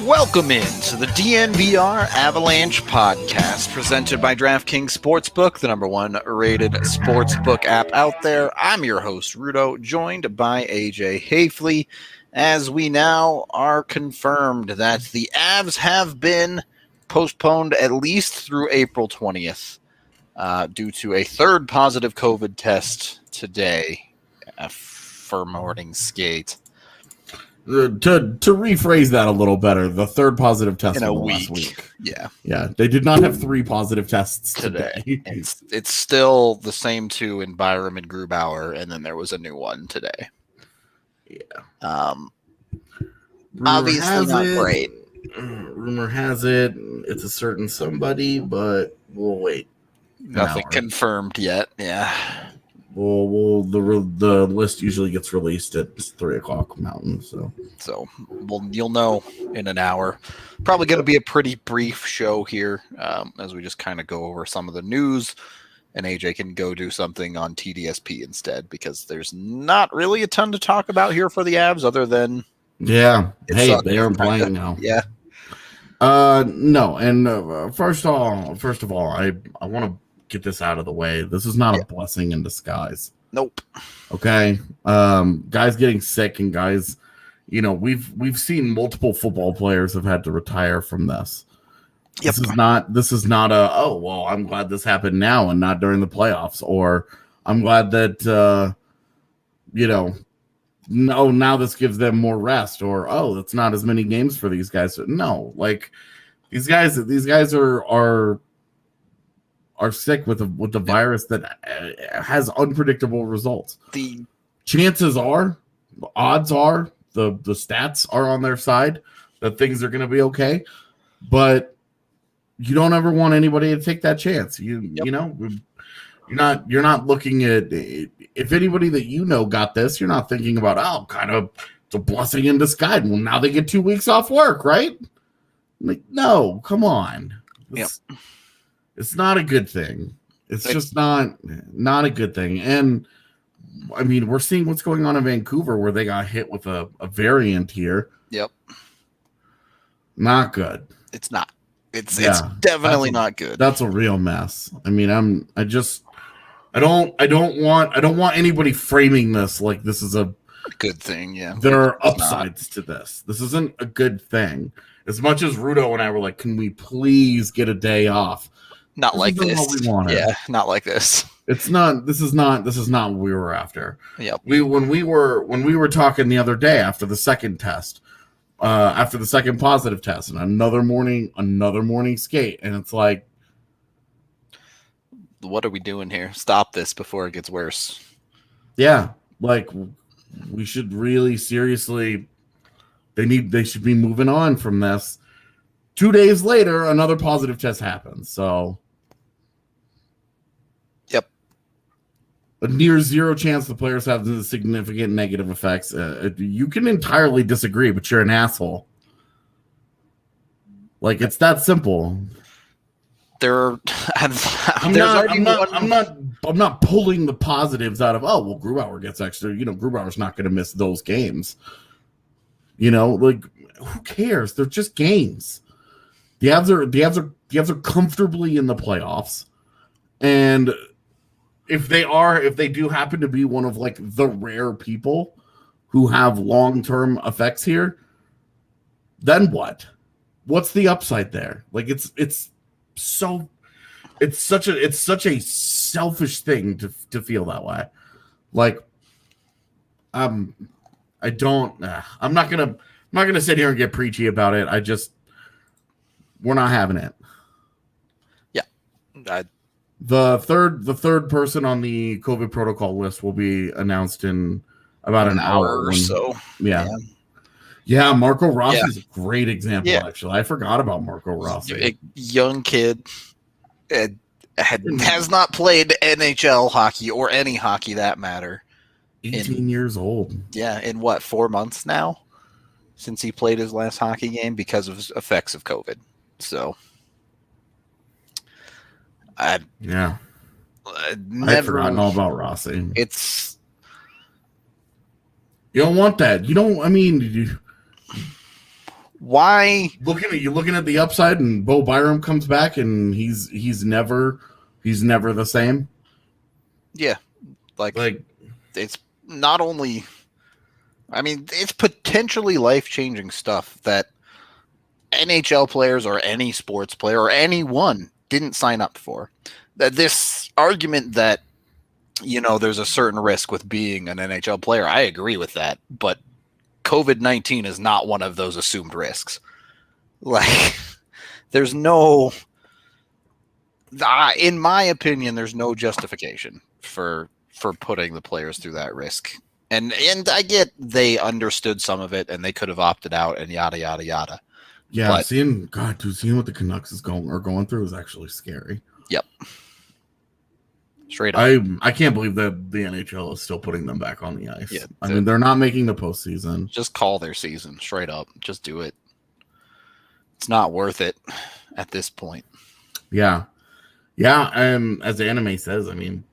Welcome in to the DNVR Avalanche Podcast, presented by DraftKings Sportsbook, the number one rated sportsbook app out there. I'm your host, Rudo, joined by AJ Haefele, as we now are confirmed that the Avs have been postponed at least through April 20th due to a third positive COVID test today for morning skate. To rephrase that a little better, the third positive test in a last week. Yeah. They did not have three positive tests today. It's still the same two in Byram and Grubauer, and then there was a new one today. Yeah. Obviously not great. Rumor has it it's a certain somebody, but we'll wait. Nothing confirmed yet. Yeah. Well, the list usually gets released at 3:00 Mountain, so you'll know in an hour. Probably going to be a pretty brief show here, as we just kind of go over some of the news, and AJ can go do something on TDSP instead, because there's not really a ton to talk about here for the Avs other than they aren't playing now. Yeah. No, and first of all, I want to get this out of the way. This is not a blessing in disguise. Nope. Okay. Guys getting sick, and guys, we've seen multiple football players have had to retire from this. Yep. This is not I'm glad this happened now and not during the playoffs, or I'm glad that now this gives them more rest, or it's not as many games for these guys. No, like these guys are sick with the virus that has unpredictable results. The odds are, the stats are on their side that things are going to be okay, but you don't ever want anybody to take that chance. You're not looking at, if anybody that got this, you're not thinking about, kind of it's a blessing in disguise. Well, now they get 2 weeks off work, right? Like, no, come on. It's not a good thing. It's just not a good thing. And I mean, we're seeing what's going on in Vancouver, where they got hit with a variant here. Yep. Not good. It's not. It's definitely not good. That's a real mess. I mean, I don't want anybody framing this like this is a good thing. Yeah. There are upsides to this. This isn't a good thing. As much as Rudo and I were like, can we please get a day off? Not like this. What we wanted. Yeah, not like this. It's not. This is not what we were after. Yep. When we were talking the other day after the second test, after the second positive test, and another morning skate, and it's like, what are we doing here? Stop this before it gets worse. Yeah, like we should really seriously. They should be moving on from this. 2 days later, another positive test happens. So, yep, a near zero chance the players have the significant negative effects. You can entirely disagree, but you're an asshole. Like, it's that simple. I'm not pulling the positives out of, Grubauer gets extra. Grubauer's not going to miss those games. Like, who cares? They're just games. The Avs are comfortably in the playoffs, and if they do happen to be one of like the rare people who have long-term effects here, then what? what's the upside there? Like it's such a selfish thing to feel that way. Like I'm not gonna sit here and get preachy about it. We're not having it. Yeah. The third person on the COVID protocol list will be announced in about an hour or so. Yeah, Marco Rossi is a great example, actually. I forgot about Marco Rossi. A young kid has not played NHL hockey or any hockey that matter. 18 years old. Yeah, in what, 4 months now? Since he played his last hockey game because of effects of COVID. So I'd forgotten all about Rossi. It's you don't want that. You don't. I mean, why you're looking at the upside, and Bo Byram comes back, and he's never the same. Yeah, like it's not only. I mean, it's potentially life-changing stuff that NHL players or any sports player or anyone didn't sign up for. That this argument that, there's a certain risk with being an NHL player, I agree with that, but COVID-19 is not one of those assumed risks. Like, there's no, in my opinion, there's no justification for putting the players through that risk. And I get they understood some of it and they could have opted out and yada, yada, yada. Yeah, but seeing what the Canucks are going through is actually scary. Yep. Straight up. I can't believe that the NHL is still putting them back on the ice. Yeah, I mean, they're not making the postseason. Just call their season, straight up. Just do it. It's not worth it at this point. Yeah. Yeah, and as the anime says, I mean...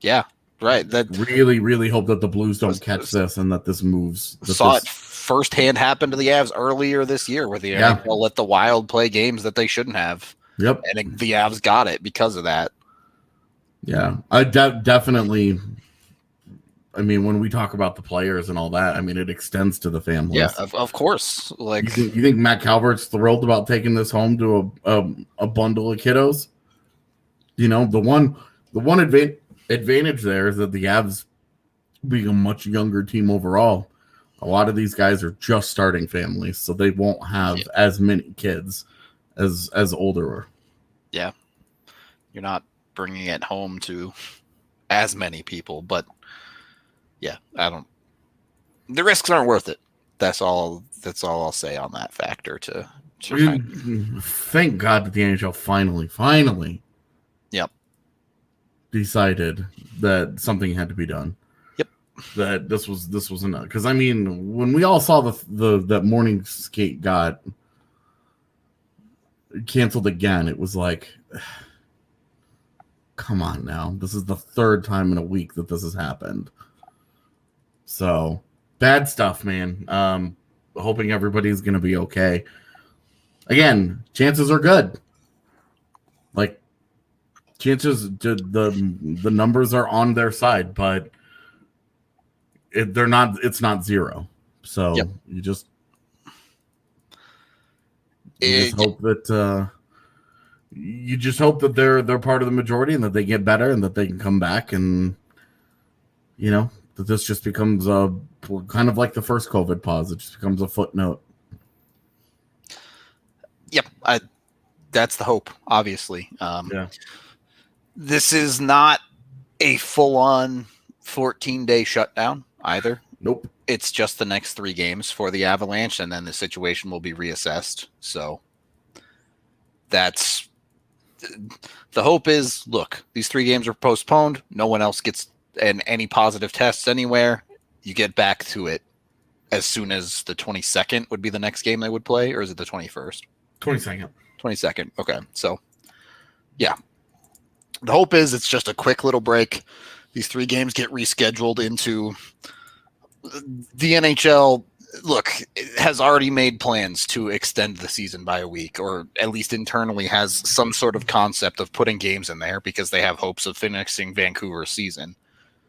Yeah. Right. That really, really hope that the Blues don't catch this and that this moves. Saw it firsthand happen to the Avs earlier this year, where the NHL let the Wild play games that they shouldn't have. Yep. And the Avs got it because of that. Yeah, I definitely. I mean, when we talk about the players and all that, I mean, it extends to the families. Yeah, of course. Like, you think Matt Calvert's thrilled about taking this home to a bundle of kiddos? The one advantage there is that the Avs, being a much younger team overall, a lot of these guys are just starting families, so they won't have as many kids as older. Yeah, you're not bringing it home to as many people, but yeah, the risks aren't worth it. That's all I'll say on that factor. Thank God that the NHL finally decided that something had to be done. Yep. That this was enough. Because I mean, when we all saw that morning skate got canceled again, it was like, come on now. This is the third time in a week that this has happened. So bad stuff, man. Hoping everybody's gonna be okay. Again, chances are good. Like, chances, the numbers are on their side, but they're not. It's not zero. So you just hope that they're part of the majority and that they get better and that they can come back, and that this just becomes a kind of like the first COVID pause. It just becomes a footnote. Yep, that's the hope. Obviously, This is not a full-on 14-day shutdown either. Nope. It's just the next 3 games for the Avalanche, and then the situation will be reassessed. So that's the hope is, look, these 3 games are postponed. No one else gets any positive tests anywhere. You get back to it as soon as the 22nd would be the next game they would play, or is it the 21st? 22nd. 22nd. Okay. So, yeah. The hope is it's just a quick little break. These 3 games get rescheduled into the NHL. Look, has already made plans to extend the season by a week, or at least internally has some sort of concept of putting games in there because they have hopes of finishing Vancouver's season.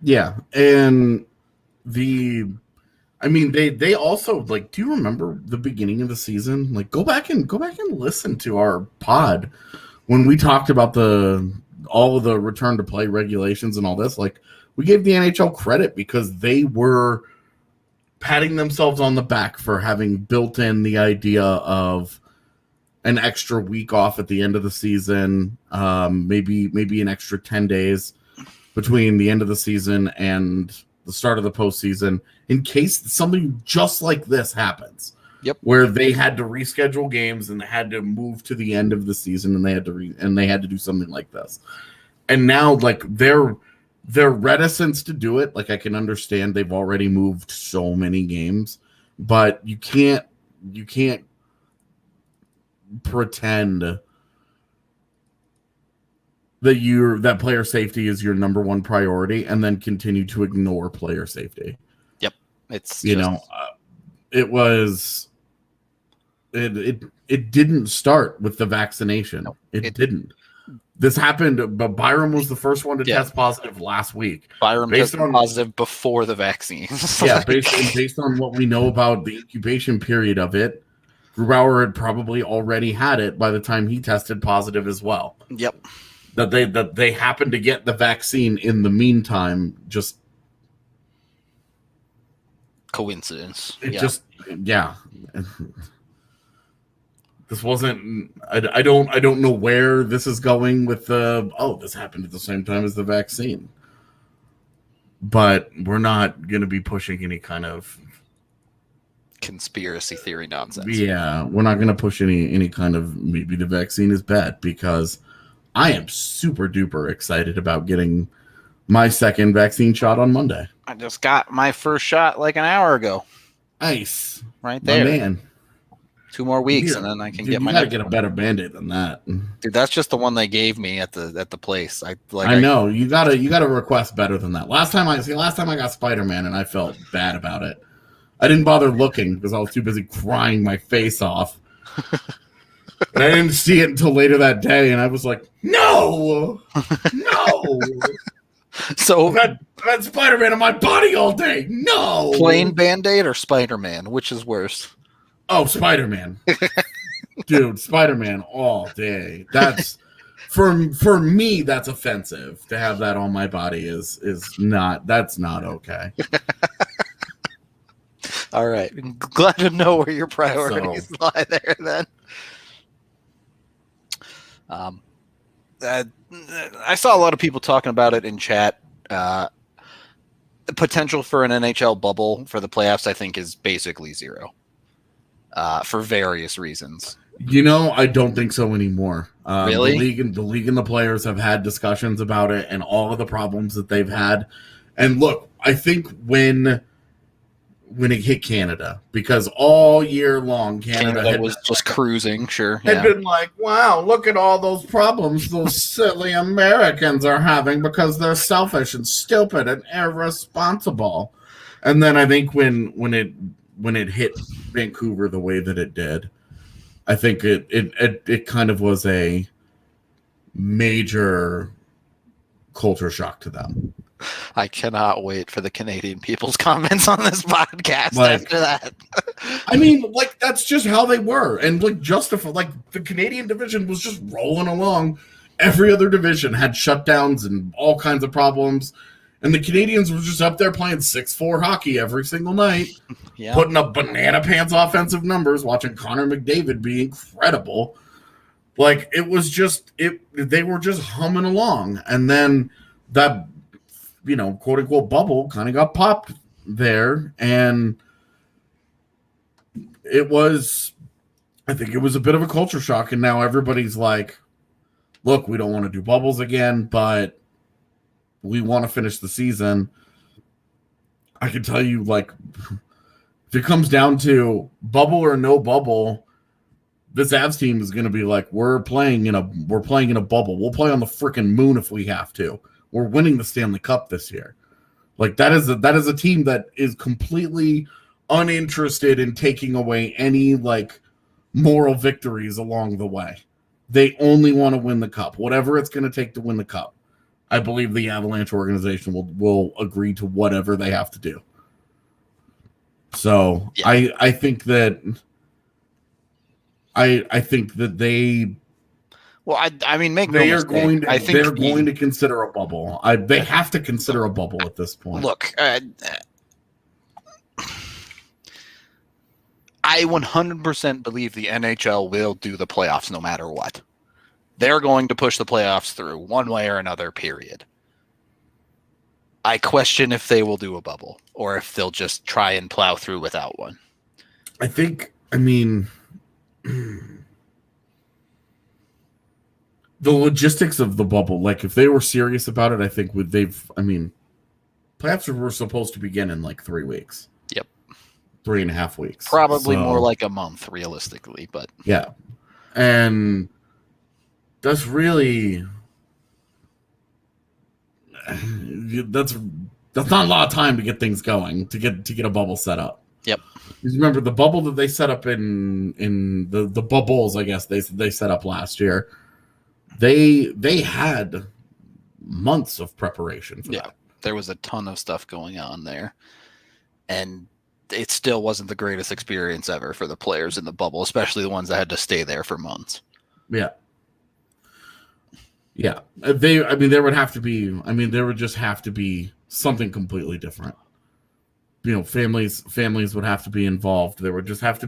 Yeah. And I mean, they also like. Do you remember the beginning of the season? Like, go back and listen to our pod when we talked about all of the return to play regulations and all this. Like, we gave the NHL credit because they were patting themselves on the back for having built in the idea of an extra week off at the end of the season, maybe an extra 10 days between the end of the season and the start of the postseason, in case something just like this happens. Yep. Where they had to reschedule games and they had to move to the end of the season and they had to do something like this. And now, like, their reticence to do it, like, I can understand they've already moved so many games, but you can't pretend that player safety is your number one priority and then continue to ignore player safety. Yep. It's it didn't start with the vaccination. No, it didn't. This happened, but Byram was the first one to test positive last week. Byram tested positive before the vaccine. Yeah, based on what we know about the incubation period of it, Grubauer had probably already had it by the time he tested positive as well. Yep. That they happened to get the vaccine in the meantime, just coincidence. This wasn't. I don't know where this is going with this happened at the same time as the vaccine, but we're not going to be pushing any kind of conspiracy theory nonsense. Yeah, we're not going to push any kind of maybe the vaccine is bad, because I am super duper excited about getting my second vaccine shot on Monday. I just got my first shot like an hour ago. Nice. Right there. My man. 2 more weeks and then I can get my. You gotta get a better Band-Aid than that, dude. That's just the one they gave me at the place. I know you gotta request better than that. Last time I got Spider-Man and I felt bad about it. I didn't bother looking because I was too busy crying my face off. And I didn't see it until later that day, and I was like, no. So I've had Spider-Man on my body all day. No. Plain Band-Aid or Spider-Man? Which is worse? Oh, Spider-Man. Dude, Spider-Man all day. That's for me, that's offensive. To have that on my body is not okay. All right. Glad to know where your priorities lie there then. I saw a lot of people talking about it in chat. The potential for an NHL bubble for the playoffs, I think, is basically zero. For various reasons. I don't think so anymore. Really? The league and the players have had discussions about it and all of the problems that they've had. And look, I think when it hit Canada, because all year long Canada was just cruising, sure. Had been like, wow, look at all those problems those silly Americans are having because they're selfish and stupid and irresponsible. And then I think when it hit Vancouver the way that it did, I think it kind of was a major culture shock to them. I cannot wait for the Canadian people's comments on this podcast after that. I mean, like, that's just how they were. And, like, the Canadian division was just rolling along. Every other division had shutdowns and all kinds of problems. And the Canadians were just up there playing 6-4 hockey every single night, putting up banana pants offensive numbers, watching Connor McDavid be incredible. Like, it was just they were just humming along. And then that, quote unquote bubble kind of got popped there. And I think it was a bit of a culture shock. And now everybody's like, look, we don't want to do bubbles again, but we want to finish the season. I can tell you, like, if it comes down to bubble or no bubble, this Avs team is going to be like, we're playing in a bubble. We'll play on the freaking moon if we have to. We're winning the Stanley Cup this year. Like, that is a team that is completely uninterested in taking away any, like, moral victories along the way. They only want to win the cup, whatever it's going to take to win the cup. I believe the Avalanche organization will agree to whatever they have to do. So Yeah. I think that they Well, I mean, make no they are mistake. going to I think they're going to consider a bubble. They have to consider a bubble at this point. Look, I 100% believe the NHL will do the playoffs no matter what. They're going to push the playoffs through one way or another, period. I question if they will do a bubble or if they'll just try and plow through without one. I mean, the logistics of the bubble, like if they were serious about it, I think playoffs were supposed to begin in like 3 weeks. Yep. 3.5 weeks. Probably more like a month, realistically, but yeah. And that's really that's not a lot of time to get things going, to get a bubble set up. Yep. Because remember the bubble that they set up in the bubbles, I guess they set up last year. They had months of preparation for that. There was a ton of stuff going on there. And it still wasn't the greatest experience ever for the players in the bubble, especially the ones that had to stay there for months. Yeah. Yeah. There would just have to be something completely different. You know, families would have to be involved. There would have to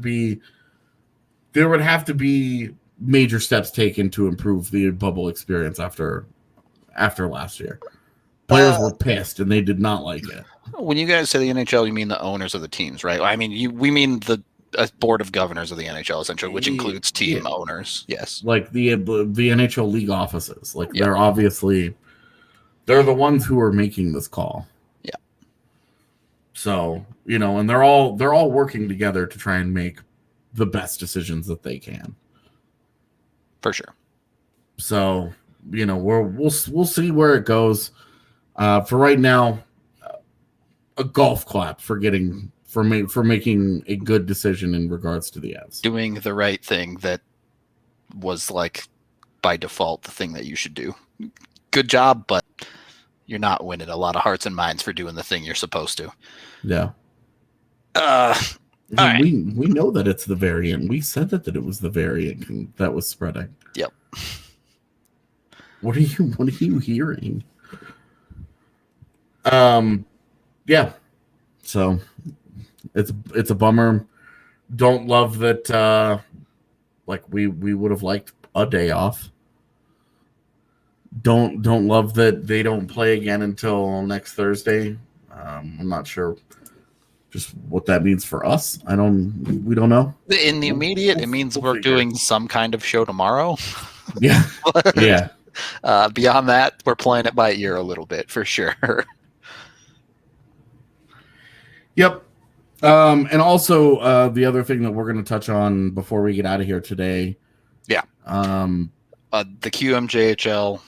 be major steps taken to improve the bubble experience after last year. Players were pissed and they did not like it. When you guys say the NHL, you mean the owners of the teams, right? I mean, we mean the board of governors of the NHL, essentially, which includes team owners. Yes, like the NHL league offices. Like they're the ones who are making this call. Yeah. So and they're all working together to try and make the best decisions that they can. For sure. So we'll see where it goes. For right now, a golf clap for making a good decision in regards to the Avs. Doing the right thing that was like by default the thing that you should do. Good job, but you're not winning a lot of hearts and minds for doing the thing you're supposed to. Yeah. All right. We know that it's the variant. We said that it was the variant that was spreading. Yep. What are you hearing? Yeah. So it's a bummer. Don't love that we would have liked a day off. Don't love that they don't play again until next Thursday. I'm not sure just what that means for us. We don't know. In the immediate, it means we're doing some kind of show tomorrow. Yeah. Yeah. Beyond that, we're playing it by ear a little bit for sure. Yep. And also the other thing that we're going to touch on before we get out of here today. Yeah. The QMJHL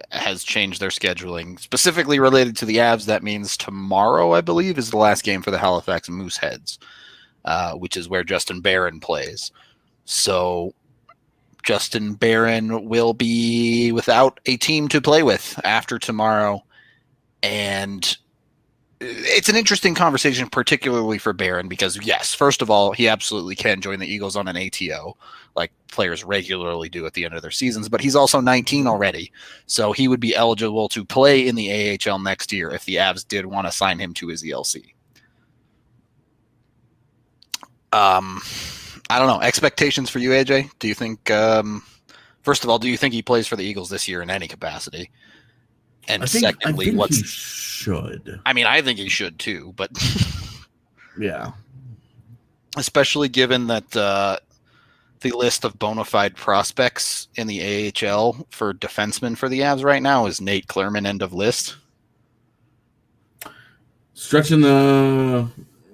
has changed their scheduling, specifically related to the Avs. That means tomorrow, I believe, is the last game for the Halifax Mooseheads, which is where Justin Barron plays. So Justin Barron will be without a team to play with after tomorrow. And it's an interesting conversation, particularly for Barron, because yes, first of all, he absolutely can join the Eagles on an ATO, like players regularly do at the end of their seasons, but he's also 19 already. So he would be eligible to play in the AHL next year if the Avs did want to sign him to his ELC. I don't know. Expectations for you, AJ? Do you think, first of all, do you think he plays for the Eagles this year in any capacity? And secondly, he should. I mean, I think he should too, but yeah, especially given that the list of bona fide prospects in the AHL for defensemen for the Avs right now is Nate Clerman, end of list. Stretching the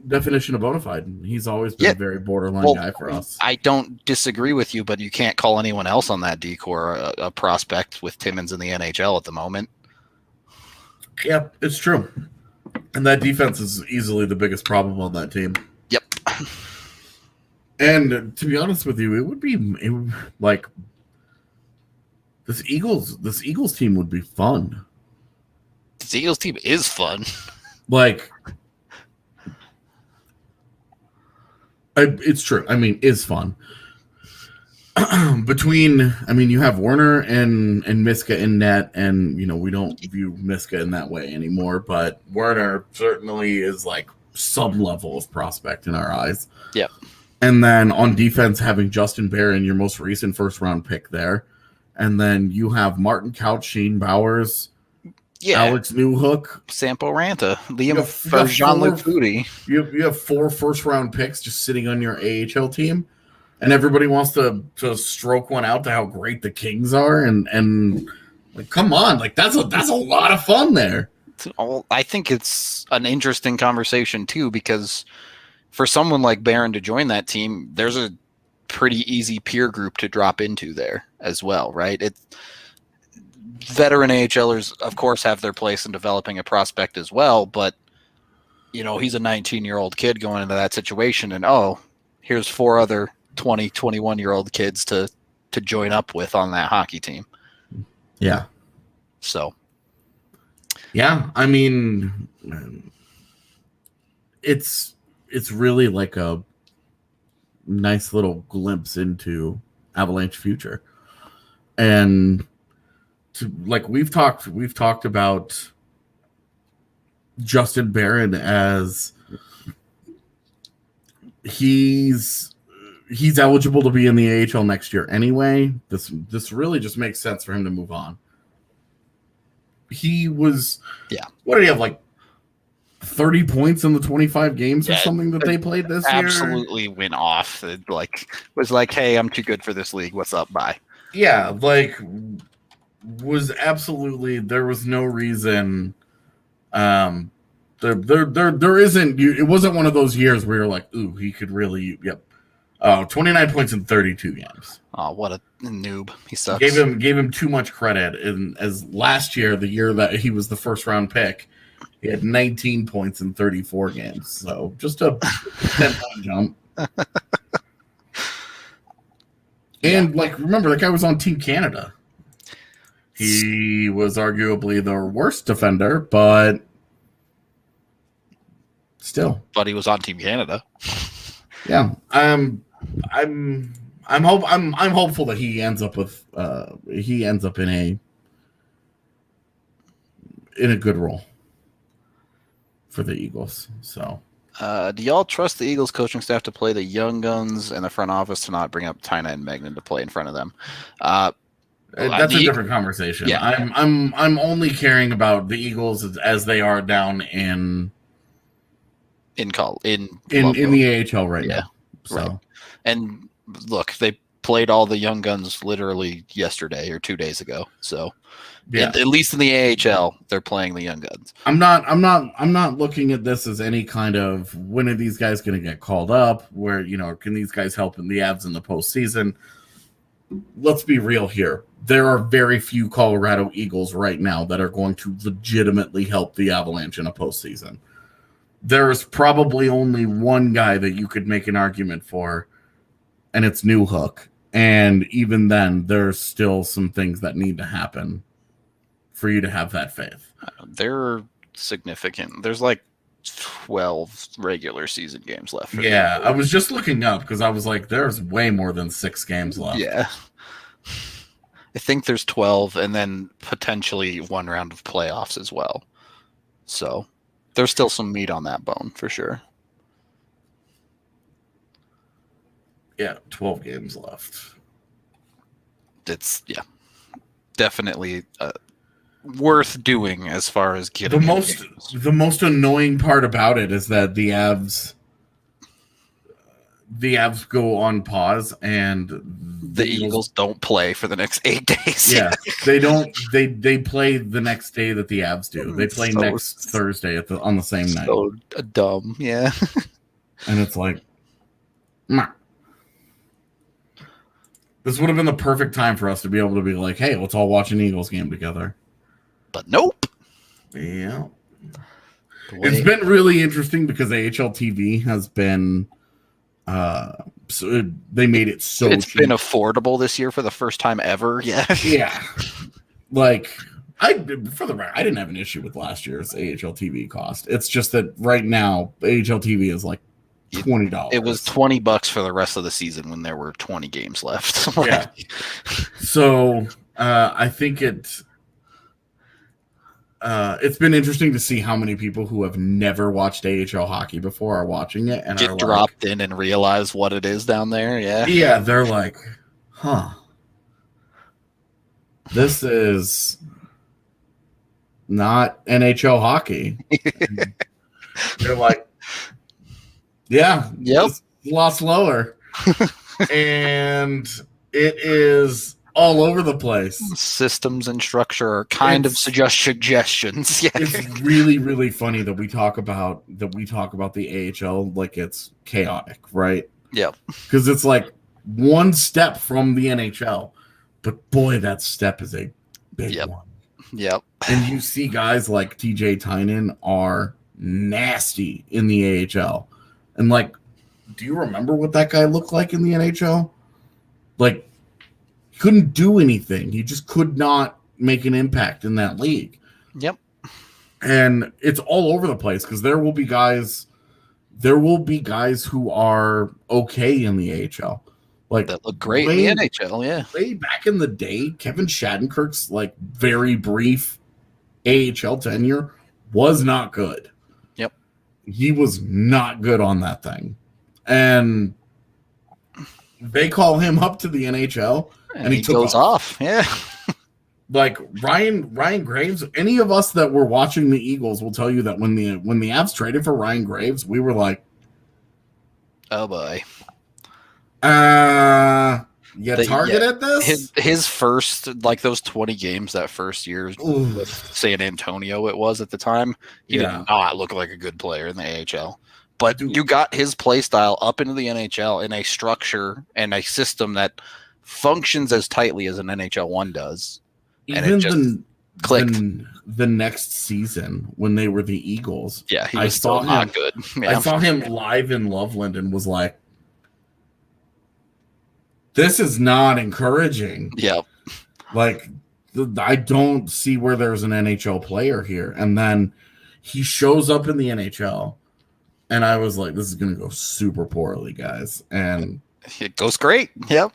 definition of bona fide. He's always been a very borderline guy for us. I don't disagree with you, but you can't call anyone else on that decor a prospect with Timmins in the NHL at the moment. Yeah, it's true. And that defense is easily the biggest problem on that team. Yep. And to be honest with you, it would be like this Eagles team would be fun. This Eagles team is fun. Like It's true. I mean, is fun. You have Werner and Miska in net, and we don't view Miska in that way anymore. But Werner certainly is like some level of prospect in our eyes. Yeah. And then on defense, having Justin Barron, your most recent first round pick there, and then you have Martin Couch, Shane Bowers, Alex Newhook, Sampo Ranta, Liam Jean-Luc Foudy. You have 4 first round picks just sitting on your AHL team. And everybody wants to stroke one out to how great the Kings are, and like, come on, like that's a lot of fun there. I think it's an interesting conversation too, because for someone like Barron to join that team, there's a pretty easy peer group to drop into there as well, right? Veteran AHLers, of course, have their place in developing a prospect as well, but he's a 19-year-old kid going into that situation, and here's 4 other 20, 21-year-old kids to join up with on that hockey team. Yeah. So. Yeah, I mean, it's really like a nice little glimpse into Avalanche future. And we've talked about Justin Barron as he's eligible to be in the AHL next year anyway. This really just makes sense for him to move on. He was, what did he have, like 30 points in the 25 games or something that they played this year? Absolutely went off. It was like, hey, I'm too good for this league. What's up? Bye. Yeah, was absolutely, there was no reason. There isn't. It wasn't one of those years where you're like, ooh, he could really. Yep. 29 points in 32 games. Oh, what a noob. He sucks. Gave him too much credit. And as last year, the year that he was the first round pick, he had 19 points in 34 games. So just a 10-point jump. And remember, that guy was on Team Canada. He was arguably the worst defender, but still. But he was on Team Canada. Yeah. I'm hopeful that he ends up in a good role for the Eagles. So do y'all trust the Eagles coaching staff to play the young guns and the front office to not bring up Tyna and Magnan to play in front of them? That's a different conversation. Yeah. I'm only caring about the Eagles as they are down in the AHL right now. So. Right. And look, they played all the young guns literally yesterday or 2 days ago. So at least in the AHL, they're playing the young guns. I'm not looking at this as any kind of when are these guys going to get called up? Where can these guys help in the Avs in the postseason? Let's be real here. There are very few Colorado Eagles right now that are going to legitimately help the Avalanche in a postseason. There's probably only one guy that you could make an argument for, and it's Newhook. And even then, there's still some things that need to happen for you to have that faith. They're significant. There's 12 regular season games left. Yeah, I was just looking up because I was like, there's way more than 6 games left. Yeah. I think there's 12 and then potentially 1 round of playoffs as well. So there's still some meat on that bone for sure. Yeah, 12 games left. It's definitely worth doing as far as getting the most annoying part about it is that the Avs go on pause and the Eagles don't play for the next 8 days. Yeah, they don't. They play the next day that the Avs do. They play next Thursday on the same night. So dumb, yeah. And it's like, meh. This would have been the perfect time for us to be able to be like, hey, let's all watch an Eagles game together. But nope. Yeah. It's been really interesting because AHL TV has been so they made it so it's cheap. Been affordable this year for the first time ever. Yeah. Yeah. I didn't have an issue with last year's AHL TV cost. It's just that right now AHL TV is like $20. It was $20 for the rest of the season when there were 20 games left. Yeah. So I think it's been interesting to see how many people who have never watched AHL hockey before are watching it and get dropped in and realize what it is down there. Yeah. Yeah, they're like, huh. This is not NHL hockey. They're like, yeah, it's a lot slower. And it is all over the place. Systems and structure are kind of suggestions. Yeah. It's really, really funny that we talk about the AHL like it's chaotic, right? Yeah. Because it's like one step from the NHL. But boy, that step is a big one. Yep. And you see guys like TJ Tynan are nasty in the AHL. And like, do you remember what that guy looked like in the NHL? Like, he couldn't do anything. He just could not make an impact in that league. Yep. And it's all over the place because there will be guys who are okay in the AHL. Like that look great in the NHL, yeah. Way back in the day, Kevin Shattenkirk's like very brief AHL tenure was not good. Yep. He was not good on that thing. And they call him up to the NHL and he goes off. Yeah. Like Ryan Graves, any of us that were watching the Eagles will tell you that when the Avs traded for Ryan Graves, we were like, oh boy. Targeted this? His first, like those 20 games that first year with San Antonio, it was at the time. He did not look like a good player in the AHL. But you got his play style up into the NHL in a structure and a system that functions as tightly as an NHL one does. Even and it just clicked. The next season when they were the Eagles, he was still not good. Yeah. I saw him live in Loveland and was like, this is not encouraging. Yeah. Like, I don't see where there's an NHL player here. And then he shows up in the NHL, and I was like, this is going to go super poorly, guys. And it goes great. Yep.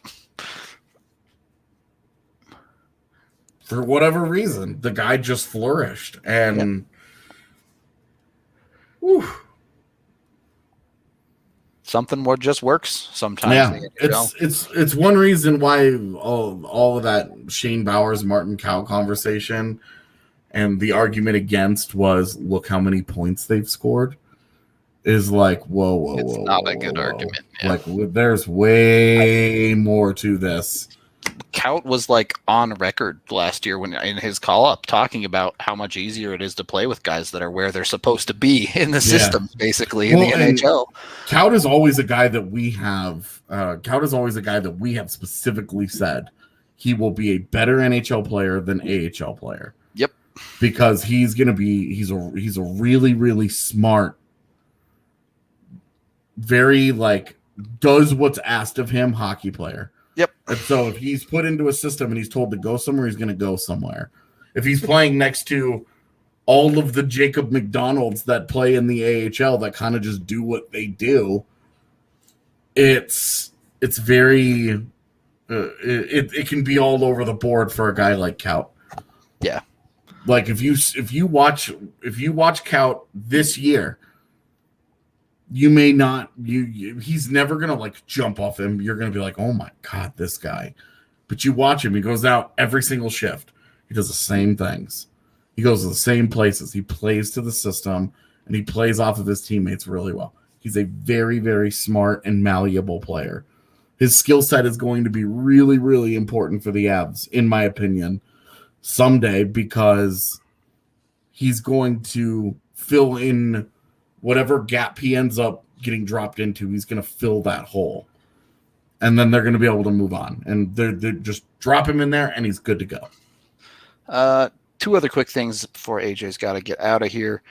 For whatever reason, the guy just flourished. And something more just works sometimes. Yeah, it's one reason why all of that Shane Bowers, Martin Cow conversation and the argument against was look how many points they've scored is like whoa. It's not a good argument. Yeah. Like there's way more to this. Kaut was like on record last year when in his call up talking about how much easier it is to play with guys that are where they're supposed to be in the system, basically in the NHL. Kaut is always a guy that we have. Kaut is always a guy that we have specifically said he will be a better NHL player than AHL player. Yep, because he's going to be he's a really, really smart, very like does what's asked of him hockey player. Yep. And so if he's put into a system and he's told to go somewhere, he's going to go somewhere. If he's playing next to all of the Jacob McDonalds that play in the AHL that kind of just do what they do, it's very it can be all over the board for a guy like Kaut. Yeah. Like if you watch Kaut this year, you may not he's never gonna like jump off him. You're gonna be like, oh my god, this guy. But you watch him, he goes out every single shift. He does the same things. He goes to the same places. He plays to the system and he plays off of his teammates really well. He's a very, very smart and malleable player. His skill set is going to be really, really important for the Avs, in my opinion, someday, because he's going to fill in whatever gap he ends up getting dropped into. He's going to fill that hole. And then they're going to be able to move on. And they're just drop him in there, and he's good to go. Two other quick things before AJ's got to get out of here.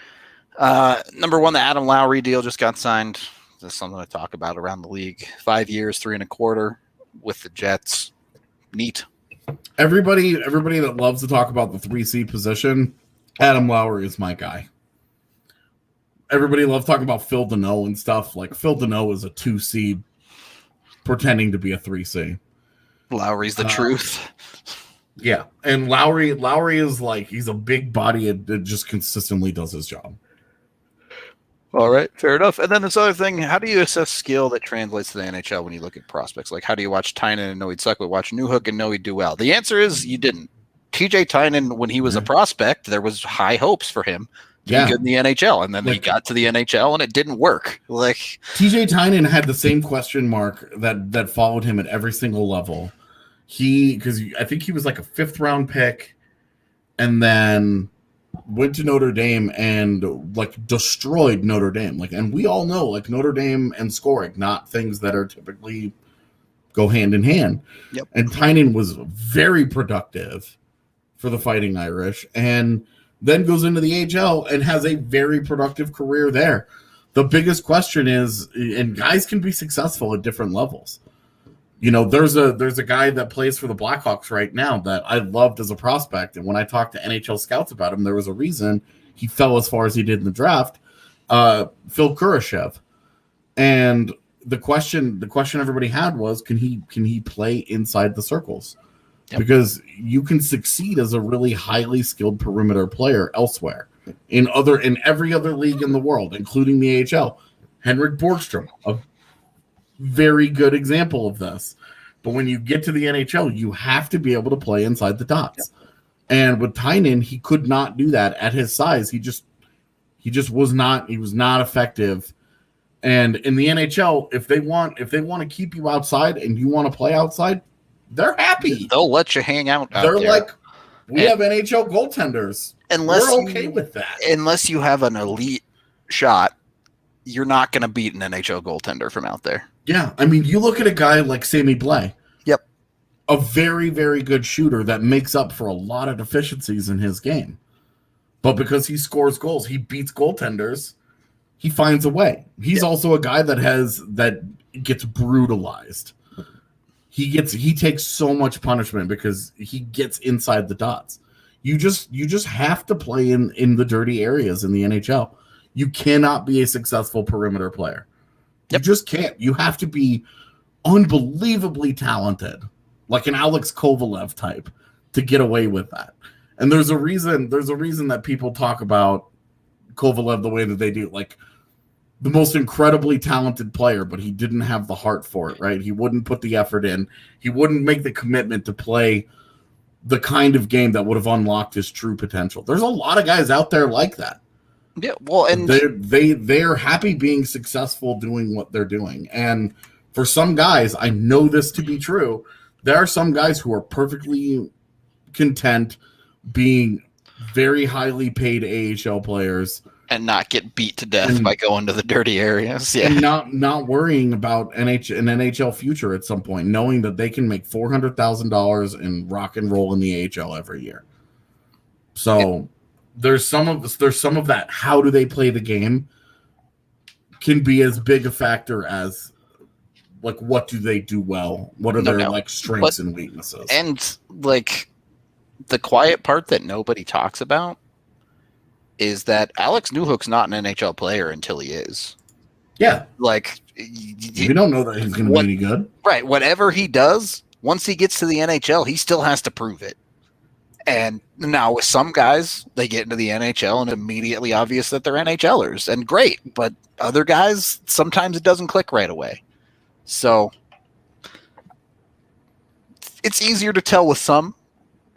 Number one, the Adam Lowry deal just got signed. That's something to talk about around the league. 5 years, $3.25 with the Jets. Neat. Everybody that loves to talk about the 3C position, Adam Lowry is my guy. everybody loves talking about Phil Deneau and stuff. Like Phil Deneau is a 2C pretending to be a 3C. Lowry's the truth. Yeah, and Lowry is like, he's a big body that just consistently does his job. All right, fair enough. And then this other thing, how do you assess skill that translates to the NHL when you look at prospects? Like, how do you watch Tynan and know he'd suck, but watch Newhook and know he'd do well? The answer is you didn't. TJ Tynan, when he was a prospect, there was high hopes for him to be good in the NHL, and then he got to the NHL and it didn't work. Like TJ Tynan had the same question mark that followed him at every single level. Because I think he was like a 5th round pick, and then went to Notre Dame and like destroyed Notre Dame. Like, and we all know like Notre Dame and scoring, not things that are typically go hand in hand. Yep. And Tynan was very productive for the Fighting Irish, and then goes into the AHL and has a very productive career there. The biggest question is, and guys can be successful at different levels. You know, there's a guy that plays for the Blackhawks right now that I loved as a prospect, and when I talked to NHL scouts about him, there was a reason he fell as far as he did in the draft. Phil Kurashev, and the question everybody had was, can he play inside the circles? Yep. Because you can succeed as a really highly skilled perimeter player elsewhere in every other league in the world, including the AHL. Henrik Borgstrom, a very good example of this. But when you get to the NHL, you have to be able to play inside the dots. Yep. And with Tynan, he could not do that at his size. He just was not effective. And in the NHL, if they want to keep you outside and you want to play outside, they're happy. They'll let you hang out. They're like, we have NHL goaltenders. We're okay with that. Unless you have an elite shot, you're not going to beat an NHL goaltender from out there. Yeah, I mean, you look at a guy like Sammy Blais. Yep. A very, very good shooter that makes up for a lot of deficiencies in his game. But because he scores goals, he beats goaltenders, he finds a way. He's also a guy that gets brutalized. He takes so much punishment because he gets inside the dots. You just have to play in the dirty areas in the NHL. You cannot be a successful perimeter player. You just can't. You have to be unbelievably talented, like an Alex Kovalev type, to get away with that. And there's a reason that people talk about Kovalev the way that they do. Like, the most incredibly talented player, but he didn't have the heart for it, right? He wouldn't put the effort in. He wouldn't make the commitment to play the kind of game that would have unlocked his true potential. There's a lot of guys out there like that. Yeah, well, and they're happy being successful doing what they're doing. And for some guys, I know this to be true, there are some guys who are perfectly content being very highly paid AHL players and not get beat to death by going to the dirty areas. Yeah. And not worrying about an NHL future at some point, knowing that they can make $400,000 and rock and roll in the AHL every year. So there's some of that. How do they play the game can be as big a factor as, like, what do they do well? What are their like strengths and weaknesses? And like the quiet part that nobody talks about is that Alex Newhook's not an NHL player until he is. Yeah. Like, you don't know that he's going to be any good. Right. Whatever he does, once he gets to the NHL, he still has to prove it. And now with some guys, they get into the NHL and immediately obvious that they're NHLers. And great. But other guys, sometimes it doesn't click right away. So it's easier to tell with some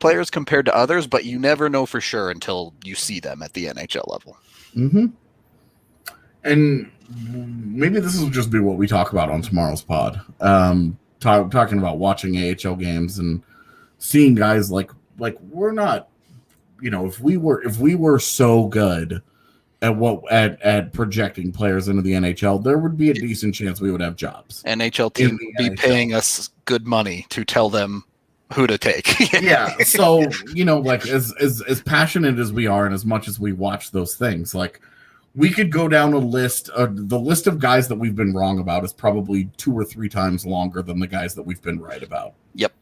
players compared to others, but you never know for sure until you see them at the NHL level. Mm-hmm. And maybe this will just be what we talk about on tomorrow's pod. Talking about watching AHL games and seeing guys like we're not, if we were so good at projecting players into the NHL, there would be a decent chance we would have jobs. NHL team would be paying us good money to tell them who to take. Yeah. So, like as passionate as we are and as much as we watch those things, like we could go down a list. The list of guys that we've been wrong about is probably 2 or 3 times longer than the guys that we've been right about. Yep.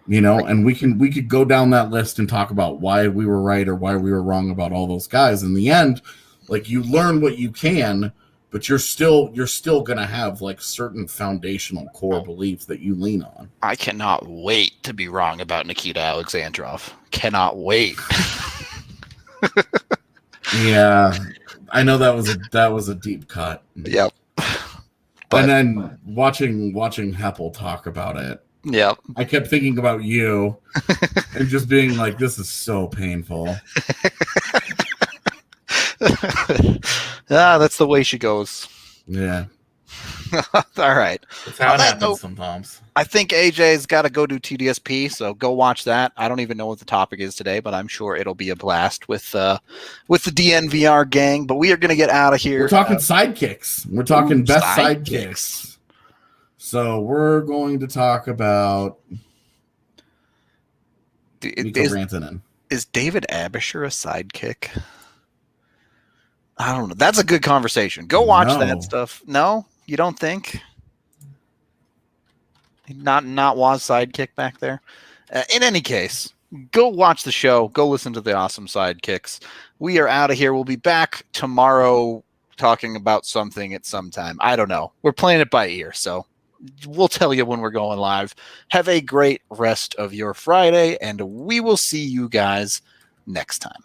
And we could go down that list and talk about why we were right or why we were wrong about all those guys. In the end, Like you learn what you can, but you're still going to have like certain foundational core beliefs that you lean on. I cannot wait to be wrong about Nikita Alexandrov. Cannot wait. Yeah, I know that was a deep cut. Yep. And then watching Haefele talk about it. Yep. I kept thinking about you and just being like, this is so painful. That's the way she goes. Yeah. All right. That's how it happens sometimes. I think AJ's got to go do TDSP, so go watch that. I don't even know what the topic is today, but I'm sure it'll be a blast with the DNVR gang. But we are going to get out of here. We're talking sidekicks. We're talking best sidekicks. So we're going to talk about Mikko Rantanen. Is David Abisher a sidekick? I don't know. That's a good conversation. Go watch that stuff. No, you don't think? Not was sidekick back there. In any case, go watch the show. Go listen to the awesome sidekicks. We are out of here. We'll be back tomorrow talking about something at some time. I don't know. We're playing it by ear, so we'll tell you when we're going live. Have a great rest of your Friday, and we will see you guys next time.